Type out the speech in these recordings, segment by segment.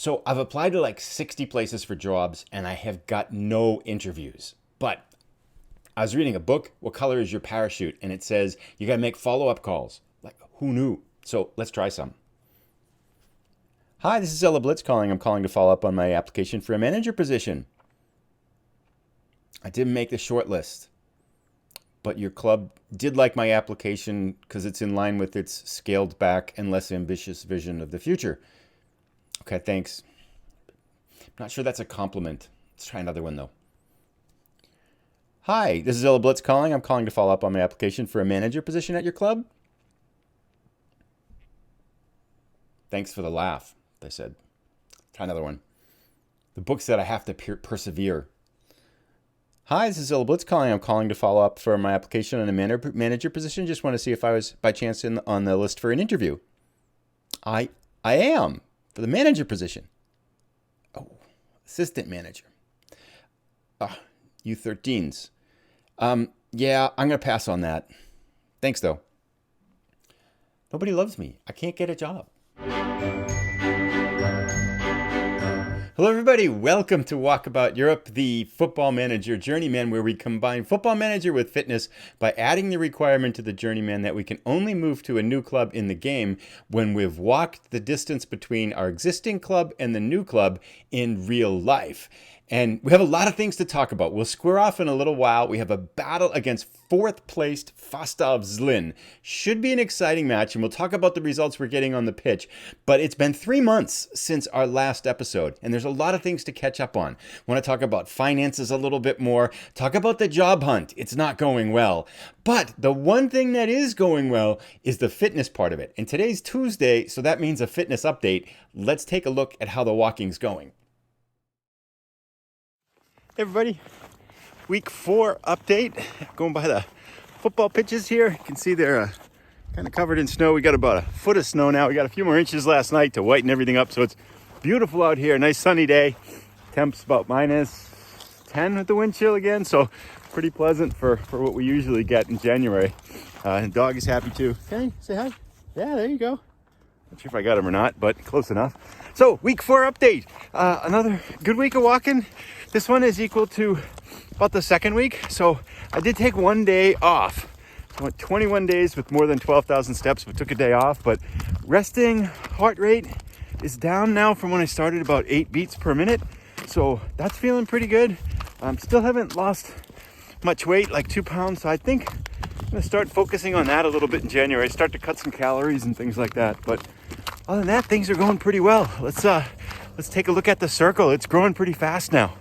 So I've applied to like 60 places for jobs and I have got no interviews. But I was reading a book, What Color is Your Parachute? And it says you got to make follow-up calls. Like, who knew? So let's try some. Hi, this is Zilla Blitz calling. I'm calling to follow up on my application for a manager position. I didn't make the short list, but your club did like my application because it's in line with its scaled back and less ambitious vision of the future. Okay, thanks. I'm not sure that's a compliment. Let's try another one though. Hi, this is Zilla Blitz calling. I'm calling to follow up on my application for a manager position at your club. Thanks for the laugh, they said. Try another one. The book said I have to persevere. Hi, this is Zilla Blitz calling. I'm calling to follow up for my application on a manager position. Just want to see if I was by chance on the list for an interview. I am for the manager position. Oh, assistant manager. U13s. Yeah, I'm going to pass on that. Thanks, though. Nobody loves me. I can't get a job. Hello, everybody. Welcome to Walkabout Europe, the Football Manager Journeyman, where we combine Football Manager with fitness by adding the requirement to the Journeyman that we can only move to a new club in the game when we've walked the distance between our existing club and the new club in real life. And we have a lot of things to talk about. We'll square off in a little while. We have a battle against fourth-placed Fastav Zlin. Should be an exciting match, and we'll talk about the results we're getting on the pitch. But it's been 3 months since our last episode, and there's a lot of things to catch up on. Want to talk about finances a little bit more, talk about the job hunt. It's not going well. But the one thing that is going well is the fitness part of it. And today's Tuesday, so that means a fitness update. Let's take a look at how the walking's going. Hey everybody, week 4 update. Going by the football pitches here. You can see they're kind of covered in snow. We got about a foot of snow now. We got a few more inches last night to whiten everything up. So it's beautiful out here. Nice sunny day. Temps about minus 10 with the wind chill again. So pretty pleasant for what we usually get in January. And the dog is happy too. Okay, say hi. Yeah, there you go. Not sure if I got him or not, but close enough. So week 4 update. Another good week of walking. This one is equal to about the second week. So I did take 1 day off. So I went 21 days with more than 12,000 steps, but took a day off. But resting heart rate is down now from when I started, about 8 beats per minute. So that's feeling pretty good. Still haven't lost much weight, like 2 pounds. So I think I'm gonna start focusing on that a little bit in January. Start to cut some calories and things like that. But other than that, things are going pretty well. Let's take a look at the circle. It's growing pretty fast now.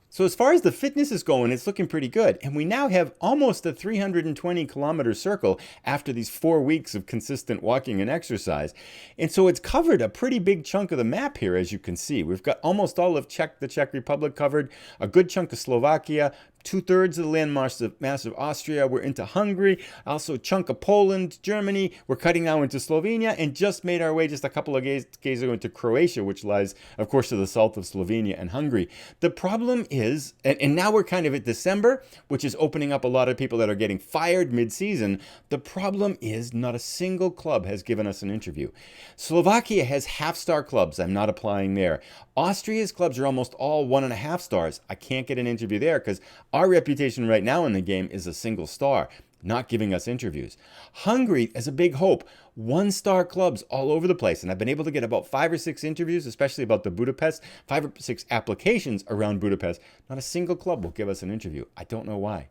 So as far as the fitness is going, it's looking pretty good. And we now have almost a 320 kilometer circle after these 4 weeks of consistent walking and exercise. And so it's covered a pretty big chunk of the map here, as you can see. We've got almost all of the Czech Republic covered, a good chunk of Slovakia, 2/3 of the landmass of Austria. We're into Hungary, also a chunk of Poland, Germany. We're cutting now into Slovenia and just made our way just a couple of days ago into Croatia, which lies, of course, to the south of Slovenia and Hungary. The problem is, and now we're kind of at December, which is opening up a lot of people that are getting fired mid-season. The problem is not a single club has given us an interview. Slovakia has half-star clubs. I'm not applying there. Austria's clubs are almost all 1.5 stars. I can't get an interview there because our reputation right now in the game is a single star, not giving us interviews. Hungary is a big hope. 1-star clubs all over the place. And I've been able to get about 5 or 6 interviews, especially about the Budapest, 5 or 6 applications around Budapest. Not a single club will give us an interview. I don't know why.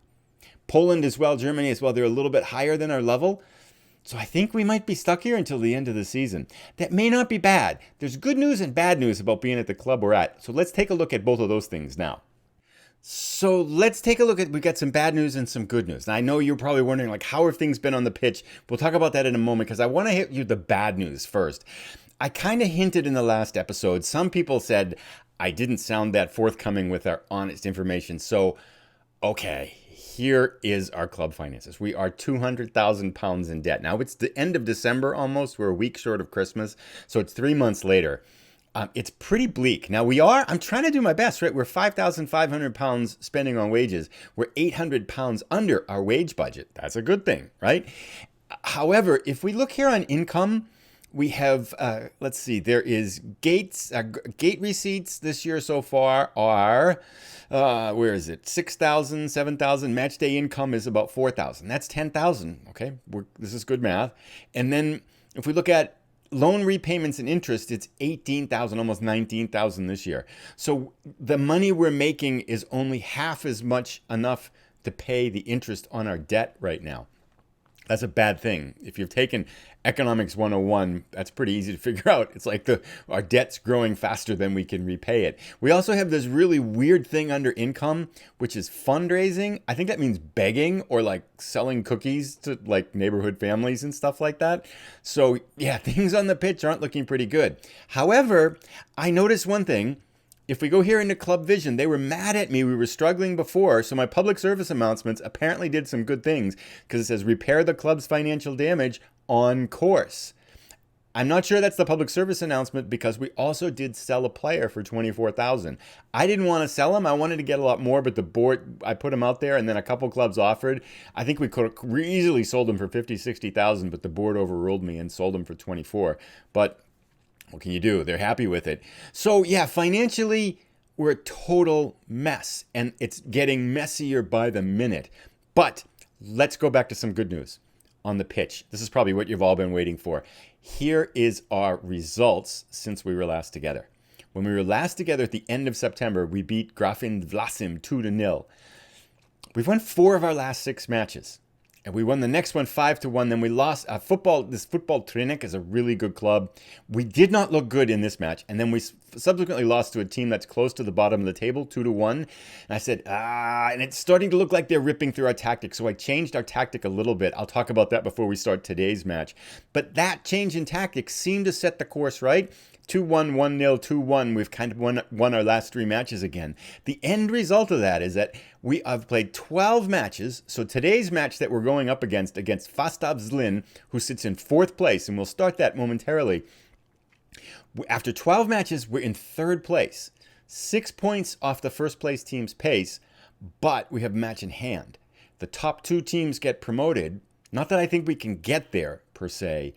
Poland as well, Germany as well. They're a little bit higher than our level. So I think we might be stuck here until the end of the season. That may not be bad. There's good news and bad news about being at the club we're at. So let's take a look at both of those things now. So let's take a look at, we got some bad news and some good news. Now I know you're probably wondering, like, how have things been on the pitch? We'll talk about that in a moment because I want to hit you the bad news first. I kind of hinted in the last episode. Some people said I didn't sound that forthcoming with our honest information. So, okay, here is our club finances. We are 200,000 pounds in debt. Now it's the end of December almost. We're a week short of Christmas. So it's 3 months later. It's pretty bleak. Now I'm trying to do my best, right? We're 5,500 pounds spending on wages. We're 800 pounds under our wage budget. That's a good thing, right? However, if we look here on income, we have, let's see, there is gate receipts this year so far are, where is it? 6,000, 7,000. Match day income is about 4,000. That's 10,000. Okay. This is good math. And then if we look at loan repayments and interest, it's 18,000, almost 19,000 this year. So the money we're making is only half as much enough to pay the interest on our debt right now. That's a bad thing. If you've taken Economics 101, that's pretty easy to figure out. It's like our debt's growing faster than we can repay it. We also have this really weird thing under income, which is fundraising. I think that means begging or like selling cookies to like neighborhood families and stuff like that. So yeah, things on the pitch aren't looking pretty good. However, I noticed one thing. If we go here into Club Vision, they were mad at me. We were struggling before. So my public service announcements apparently did some good things because it says repair the club's financial damage on course. I'm not sure that's the public service announcement because we also did sell a player for 24,000. I didn't want to sell him. I wanted to get a lot more, but the board, I put him out there and then a couple clubs offered. I think we could have easily sold him for 50, 60,000, but the board overruled me and sold him for 24. But what can you do? They're happy with it. So yeah, financially, we're a total mess and it's getting messier by the minute. But let's go back to some good news on the pitch. This is probably what you've all been waiting for. Here is our results since we were last together. When we were last together at the end of September, we beat Grafin Vlasim 2-0. We've won 4 of our last 6 matches. And we won the next one 5-1. Then we lost. This football Trinek is a really good club. We did not look good in this match. And then we subsequently lost to a team that's close to the bottom of the table, 2-1. And I said, and it's starting to look like they're ripping through our tactic. So I changed our tactic a little bit. I'll talk about that before we start today's match. But that change in tactic seemed to set the course right. 2-1, 1-0, 2-1. We've kind of won our last 3 matches again. The end result of that is that we have played 12 matches. So today's match that we're going up against Fastav Zlin, who sits in 4th place, and we'll start that momentarily. After 12 matches, we're in 3rd place. 6 points off the first place team's pace, but we have a match in hand. The top 2 teams get promoted. Not that I think we can get there, per se,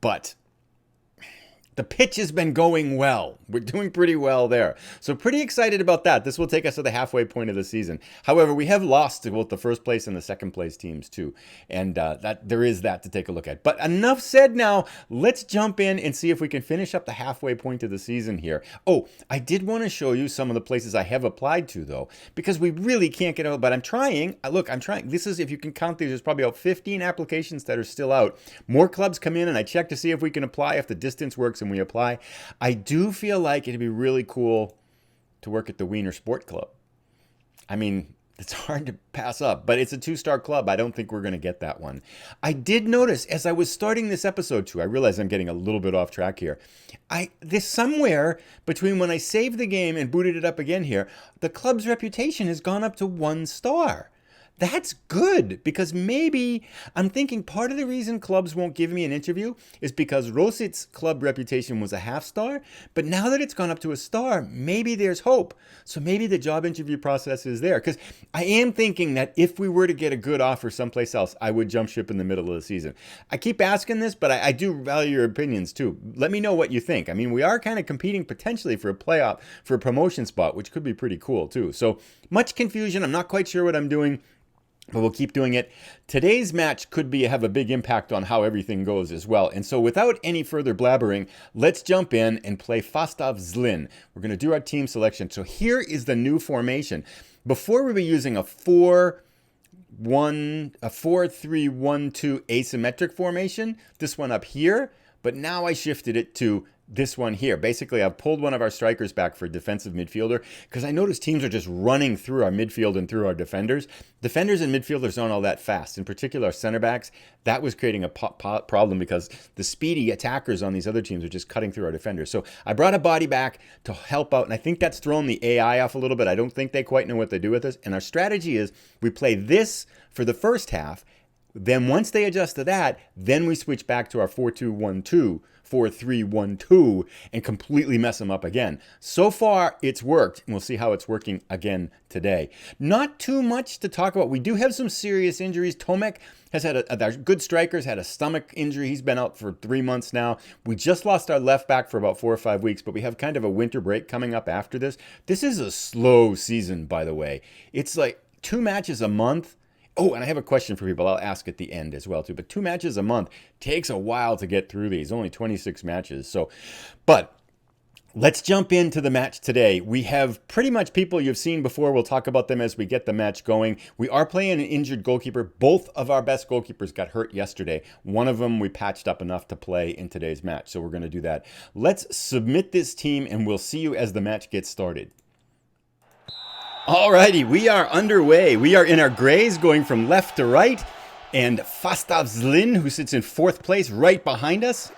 but the pitch has been going well. We're doing pretty well there. So pretty excited about that. This will take us to the halfway point of the season. However, we have lost to both the first place and the second place teams too. And that there is that to take a look at. But enough said now. Let's jump in and see if we can finish up the halfway point of the season here. Oh, I did want to show you some of the places I have applied to though, because we really can't get out. But I'm trying. Look, I'm trying. This is, if you can count these, there's probably about 15 applications that are still out. More clubs come in and I check to see if we can apply, if the distance works and we apply. I do feel like it'd be really cool to work at the Wiener Sport Club. I mean, it's hard to pass up, but it's a 2-star club. I don't think we're going to get that one. I did notice as I was starting this episode too, I realize I'm getting a little bit off track here. This somewhere between when I saved the game and booted it up again here, the club's reputation has gone up to 1 star. That's good, because maybe I'm thinking part of the reason clubs won't give me an interview is because Rosice's club reputation was a 0.5 star, but now that it's gone up to 1 star, maybe there's hope. So maybe the job interview process is there, because I am thinking that if we were to get a good offer someplace else, I would jump ship in the middle of the season. I keep asking this, but I do value your opinions too. Let me know what you think. I mean, we are kind of competing potentially for a playoff, for a promotion spot, which could be pretty cool too. So much confusion. I'm not quite sure what I'm doing, but we'll keep doing it. Today's match could have a big impact on how everything goes as well. And so without any further blabbering, let's jump in and play Fastav Zlin. We're going to do our team selection. So here is the new formation. Before we were using a 4-3-1-2 asymmetric formation, this one up here, but now I shifted it to this one here. Basically, I've pulled one of our strikers back for a defensive midfielder because I noticed teams are just running through our midfield and through our defenders. Defenders and midfielders aren't all that fast. In particular, our center backs, that was creating a problem because the speedy attackers on these other teams are just cutting through our defenders. So I brought a body back to help out, and I think that's thrown the AI off a little bit. I don't think they quite know what they do with us. And our strategy is we play this for the first half. Then once they adjust to that, then we switch back to our 4-2-1-2 4-3-1-2 and completely mess them up again. So far, it's worked, and we'll see how it's working again today. Not too much to talk about. We do have some serious injuries. Tomek has had our good striker's had a stomach injury. He's been out for 3 months now. We just lost our left back for about 4 or 5 weeks, but we have kind of a winter break coming up after this. This is a slow season, by the way. It's like 2 matches a month. Oh, and I have a question for people. I'll ask at the end as well, too. But 2 matches a month takes a while to get through these. Only 26 matches. But let's jump into the match today. We have pretty much people you've seen before. We'll talk about them as we get the match going. We are playing an injured goalkeeper. Both of our best goalkeepers got hurt yesterday. One of them we patched up enough to play in today's match. So we're going to do that. Let's submit this team, and we'll see you as the match gets started. Alrighty, we are underway. We are in our grays going from left to right, and Fastav Zlin, who sits in 4th place right behind us,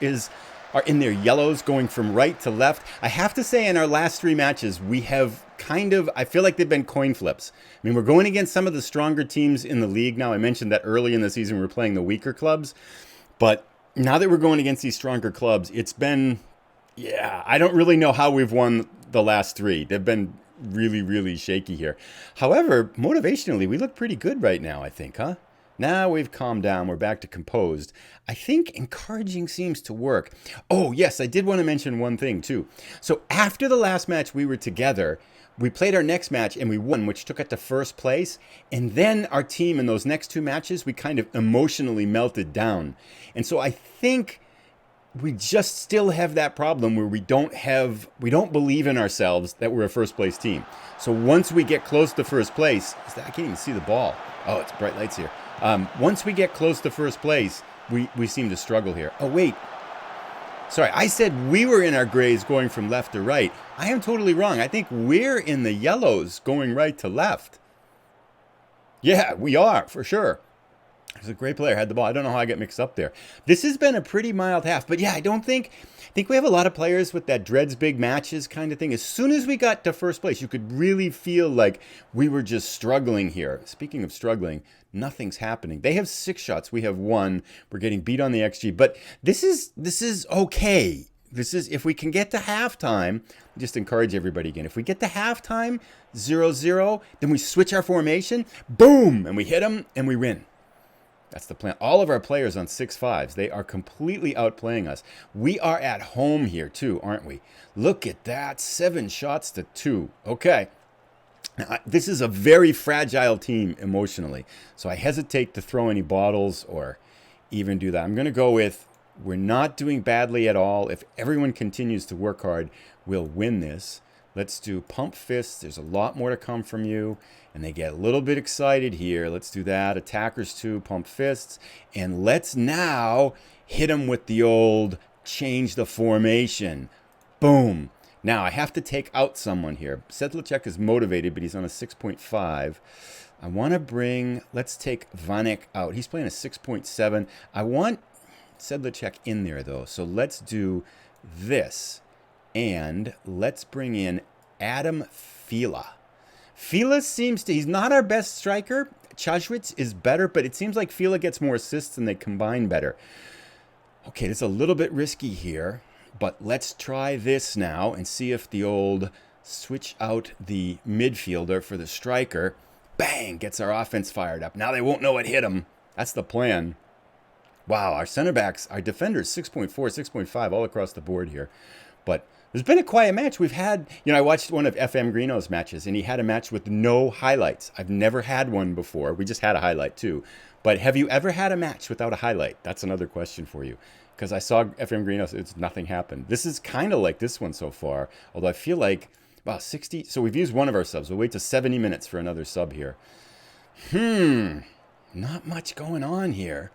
are in their yellows going from right to left. I have to say, in our last 3 matches, we have I feel like they've been coin flips. I mean, we're going against some of the stronger teams in the league now. I mentioned that early in the season we were playing the weaker clubs, but now that we're going against these stronger clubs, it's been, I don't really know how we've won the last 3. They've been really, really shaky here. However, motivationally, we look pretty good right now, I think, huh? Now we've calmed down. We're back to composed. I think encouraging seems to work. Oh, yes, I did want to mention one thing, too. So after the last match we were together, we played our next match and we won, which took us to 1st place. And then our team in those next 2 matches, we kind of emotionally melted down. And so I think we just still have that problem where we don't believe in ourselves that we're a 1st place team. So once we get close to 1st place, I can't even see the ball. Oh, it's bright lights here. Once we get close to 1st place, we seem to struggle here. Oh, wait. Sorry, I said we were in our grays going from left to right. I am totally wrong. I think we're in the yellows going right to left. Yeah, we are, for sure. He's a great player, had the ball. I don't know how I get mixed up there. This has been a pretty mild half. But yeah, I think we have a lot of players with that dreads big matches kind of thing. As soon as we got to 1st place, you could really feel like we were just struggling here. Speaking of struggling, nothing's happening. They have 6 shots. We have 1. We're getting beat on the XG. But this is okay. If we can get to halftime, just encourage everybody again. If we get to halftime, 0-0, then we switch our formation, boom, and we hit them and we win. That's the plan. All of our players on 6-5s, they are completely outplaying us. We are at home here too, aren't we? Look at that, 7 shots to 2. Okay. Now, this is a very fragile team emotionally, so I hesitate to throw any bottles or even do that. I'm going to go with, we're not doing badly at all. If everyone continues to work hard, we'll win this. Let's do pump fists. There's a lot more to come from you. And they get a little bit excited here. Let's do that. Attackers too, pump fists. And let's now hit them with the old change the formation. Boom. Now I have to take out someone here. Sedlacek is motivated, but he's on a 6.5. I want to let's take Vanek out. He's playing a 6.7. I want Sedlacek in there though. So let's do this. And let's bring in Adam Fila. Fila he's not our best striker. Chajwitz is better, but it seems like Fila gets more assists and they combine better. Okay, it's a little bit risky here, but let's try this now and see if the old switch out the midfielder for the striker. Bang, gets our offense fired up. Now they won't know what hit them. That's the plan. Wow, our center backs, our defenders, 6.4, 6.5 all across the board here. But there's been a quiet match. We've had, I watched one of FM Greeno's matches, and he had a match with no highlights. I've never had one before. We just had a highlight, too. But have you ever had a match without a highlight? That's another question for you. Because I saw FM Greeno, nothing happened. This is kind of like this one so far, although I feel like, wow, 60. So we've used one of our subs. We'll wait to 70 minutes for another sub here. Not much going on here.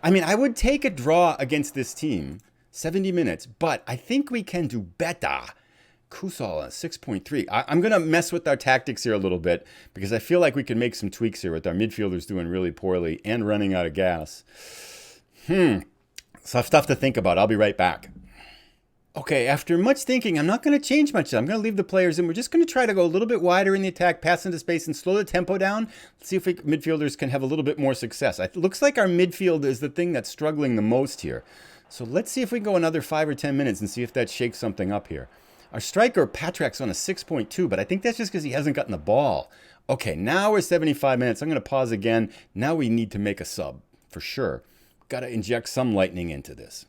I mean, I would take a draw against this team. 70 minutes, but I think we can do better. Kusal, 6.3. I'm going to mess with our tactics here a little bit because I feel like we can make some tweaks here with our midfielders doing really poorly and running out of gas. So I have stuff to think about. I'll be right back. Okay, after much thinking, I'm not going to change much. I'm going to leave the players in. We're just going to try to go a little bit wider in the attack, pass into space, and slow the tempo down. Let's see if midfielders can have a little bit more success. It looks like our midfield is the thing that's struggling the most here. So let's see if we can go another 5 or 10 minutes and see if that shakes something up here. Our striker, Patrak's on a 6.2, but I think that's just because he hasn't gotten the ball. Okay, now we're 75 minutes. I'm going to pause again. Now we need to make a sub, for sure. Got to inject some lightning into this.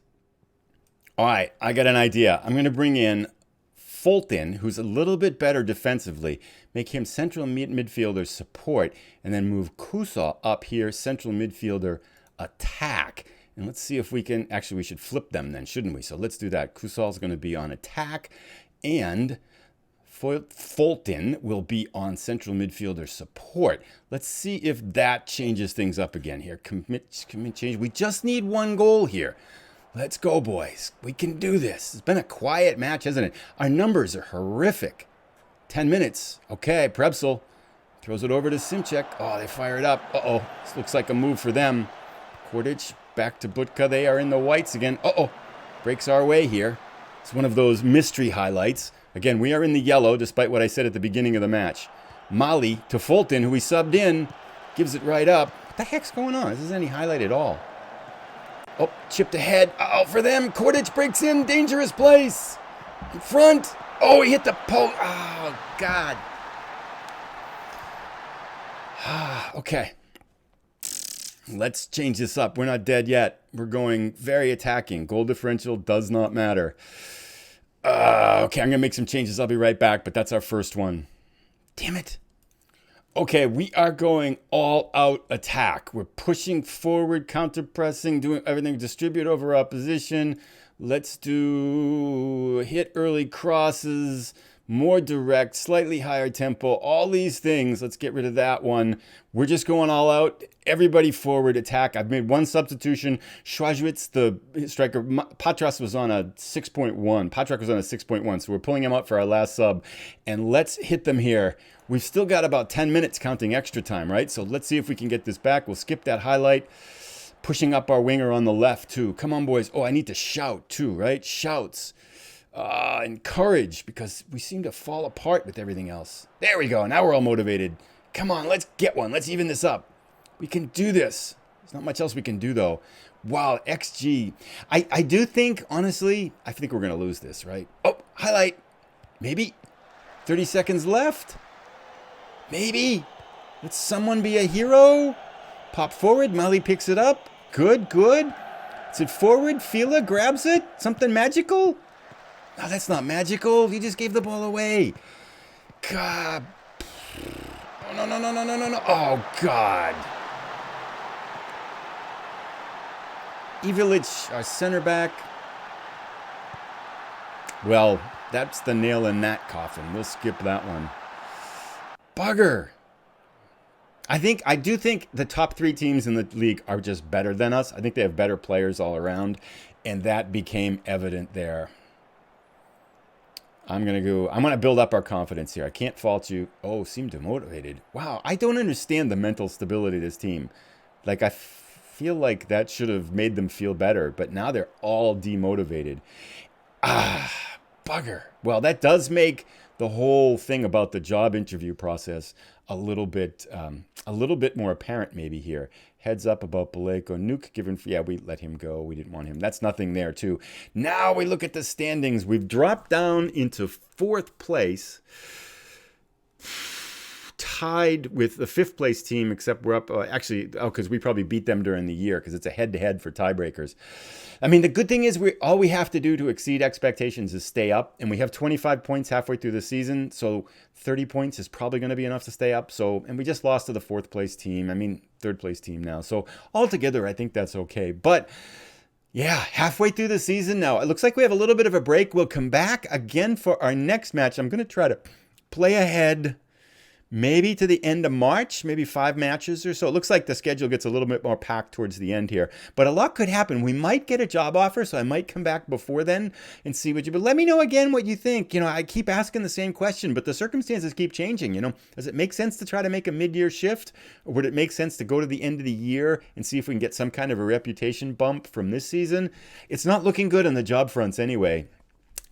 All right, I got an idea. I'm going to bring in Fulton, who's a little bit better defensively, make him central midfielder support, and then move Kusa up here, central midfielder attack. And let's see if we can, actually we should flip them then, shouldn't we? So let's do that. Kusal's going to be on attack, and Fulton will be on central midfielder support. Let's see if that changes things up again here. Commit change. We just need one goal here. Let's go, boys. We can do this. It's been a quiet match, hasn't it? Our numbers are horrific. 10 minutes. Okay, Prebsel throws it over to Simchek. Oh, they fire it up. Uh-oh. This looks like a move for them. Kordich back to Butka. They are in the whites again. Uh-oh. Breaks our way here. It's one of those mystery highlights. Again, we are in the yellow, despite what I said at the beginning of the match. Mali to Fulton, who we subbed in. Gives it right up. What the heck's going on? This isn't any highlight at all. Oh, chipped ahead. Oh, for them. Kordich breaks in. Dangerous place. In front. Oh, he hit the post. Oh, God. Okay. Let's change this up. We're not dead yet. We're going very attacking. Goal differential does not matter. Okay, I'm going to make some changes. I'll be right back, but that's our first one. Damn it. Okay, we are going all out attack. We're pushing forward, counter pressing, doing everything, distribute over opposition. Let's do hit early crosses, more direct, slightly higher tempo, all these things. Let's get rid of that one. We're just going all out. Everybody forward, attack. I've made one substitution. Schwajwitz, the striker, Patras was on a 6.1. Patrak was on a 6.1, so we're pulling him up for our last sub. And let's hit them here. We've still got about 10 minutes counting extra time, right? So let's see if we can get this back. We'll skip that highlight. Pushing up our winger on the left, too. Come on, boys. Oh, I need to shout, too, right? Shouts. Encourage, because we seem to fall apart with everything else. There we go. Now we're all motivated. Come on, let's get one. Let's even this up. We can do this. There's not much else we can do, though. Wow, XG. I do think, honestly, I think we're going to lose this, right? Oh, highlight. Maybe. 30 seconds left. Maybe. Let someone be a hero. Pop forward. Mali picks it up. Good, good. Is it forward? Fila grabs it. Something magical? No, that's not magical. You just gave the ball away. God. Oh, no, no, no, no, no, no, no. Oh, God. Ivilic, our center back. Well, that's the nail in that coffin. We'll skip that one. Bugger. I do think the top 3 teams in the league are just better than us. I think they have better players all around, and that became evident there. I'm going to build up our confidence here. I can't fault you. Oh, seem demotivated. Wow, I don't understand the mental stability of this team. Like, I feel like that should have made them feel better, but now they're all demotivated. Bugger. Well, that does make the whole thing about the job interview process a little bit more apparent maybe here. Heads up about Baleko. Nuke given, yeah, we let him go. We didn't want him. That's nothing there too. Now we look at the standings. We've dropped down into 4th place. Tied with the 5th place team, except we're up, because we probably beat them during the year because it's a head-to-head for tiebreakers. I mean, the good thing is all we have to do to exceed expectations is stay up, and we have 25 points halfway through the season, so 30 points is probably going to be enough to stay up. And we just lost to the 4th place team. I mean, 3rd place team now. So altogether, I think that's okay. But yeah, halfway through the season now, it looks like we have a little bit of a break. We'll come back again for our next match. I'm going to try to play ahead. Maybe to the end of March, maybe 5 matches or so. It looks like the schedule gets a little bit more packed towards the end here. But a lot could happen. We might get a job offer, so I might come back before then and see what you... But let me know again what you think. I keep asking the same question, but the circumstances keep changing, Does it make sense to try to make a mid-year shift? Or would it make sense to go to the end of the year and see if we can get some kind of a reputation bump from this season? It's not looking good on the job fronts anyway.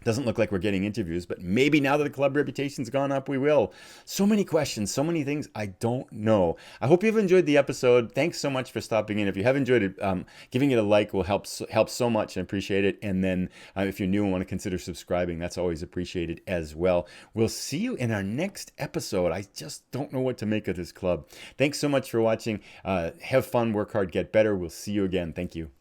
Doesn't look like we're getting interviews, but maybe now that the club reputation's gone up, we will. So many questions, so many things I don't know. I hope you've enjoyed the episode. Thanks so much for stopping in. If you have enjoyed it, giving it a like will help so much and appreciate it. And then if you're new and want to consider subscribing, that's always appreciated as well. We'll see you in our next episode. I just don't know what to make of this club. Thanks so much for watching. Have fun, work hard, get better. We'll see you again. Thank you.